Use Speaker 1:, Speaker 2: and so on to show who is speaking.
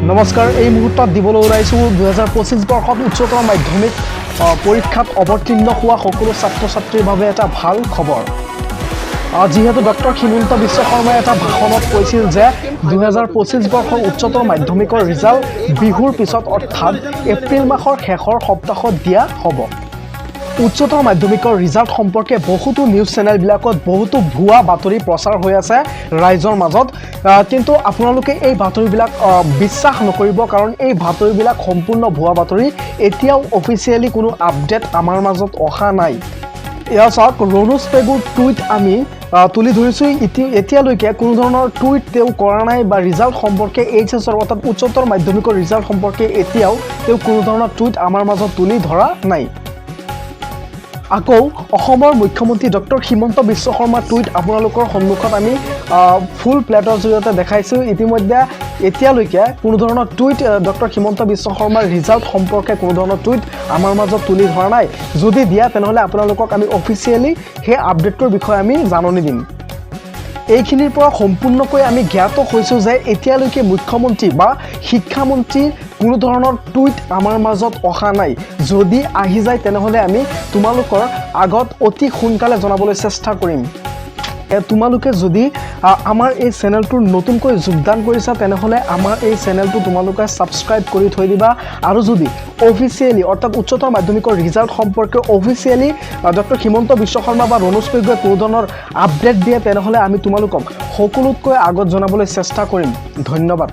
Speaker 1: নমস্কাৰ এই মুহূৰ্তত দিবলৈ ওলাইছো 2025 বৰ্ষত উচ্চতৰ মাধ্যমিক পৰীক্ষাত অৱতীৰ্ণ হোৱা সকলো ছাত্ৰ ছাত্ৰীৰ বাবে এটা ভাল খবৰ যিহেতু ডক্টৰ হিমন্ত বিশ্ব শৰ্মাই এটা ভাষণত কৈছিল যে 2025 বৰ্ষৰ উচ্চতৰ মাধ্যমিকৰ ৰিজাল্ট বিহুৰ পিছত অৰ্থাৎ এপ্ৰিল মাহৰ শেষৰ সপ্তাহত দিয়া হ'ব উচ্চতৰ মাধ্যমিকৰ ৰিজাল্ট সম্পৰ্কে বহুতো নিউজ চেনেলবিলাকত বহুতো ভুৱা বাতৰি প্ৰচাৰ হৈ আছে ৰাইজৰ মাজত কিন্তু আপোনালোকে এই বাতৰিবিলাক বিশ্বাস নকৰিব কাৰণ এই বাতৰিবিলাক সম্পূৰ্ণ ভুৱা বাতৰি এতিয়াও অফিচিয়েলি কোনো আপডেট আমাৰ মাজত অহা নাই ইয়াৰ চাওক ৰণোজ পেগুৰ টুইট আমি তুলি ধৰিছো এতিয়ালৈকে কোনো ধৰণৰ টুইট তেওঁ কৰা নাই বা ৰিজাল্ট সম্পৰ্কে এইচএছৰ অৰ্থাৎ উচ্চতৰ মাধ্যমিকৰ ৰিজাল্ট সম্পৰ্কে এতিয়াও তেওঁ কোনো ধৰণৰ টুইট আমাৰ মাজত তুলি ধৰা নাই আকৌ অসমৰ মুখ্যমন্ত্ৰী ডক্টৰ হিমন্ত বিশ্ব শৰ্মাৰ টুইট আপোনালোকৰ সন্মুখত আমি ফুল প্লেটৰ জৰিয়তে দেখাইছো ইতিমধ্যে এতিয়ালৈকে কোনো ধৰণৰ টুইট ডক্টৰ হিমন্ত বিশ্ব শৰ্মাৰ ৰিজাল্ট সম্পৰ্কে কোনো ধৰণৰ টুইট আমাৰ মাজত তুলি ধৰা নাই যদি দিয়া তেনেহলে আপোনালোকক আমি অফিচিয়েলি সেই আপডেটৰ বিষয়ে আমি জাননী দিম এইখিনিৰ পৰা সম্পূৰ্ণকৈ আমি জ্ঞাত হৈছো যে এতিয়ালৈকে মুখ্যমন্ত্ৰী বা শিক্ষামন্ত্ৰী কোনো ধৰণৰ টুইট আমাৰ মাজত অহা নাই যদি আহি যায় তেনেহলে আমি তোমালোকৰ আগত অতি সোনকালে জনাবলৈ চেষ্টা কৰিম তোমালোকে যদি আমাৰ এই চেনেলটোৰ নতুনকৈ যোগদান কৰিছা তেনেহলে আমাৰ এই চেনেলটো তোমালোকে সাবস্ক্ৰাইব কৰি থৈ দিবা আৰু যদি অফিচিয়েলি অৰ্থাৎ উচ্চতৰ মাধ্যমিকৰ ৰিজাল্ট সম্পৰ্কে অফিচিয়েলি ডক্টৰ হিমন্ত বিশ্ব শৰ্মা বা ৰণোজ পেগুৱে কোনো ধৰণৰ আপডেট দিয়ে তেনেহলে আমি তোমালোকক সকলোতকৈ আগত জনাবলৈ চেষ্টা কৰিম ধন্যবাদ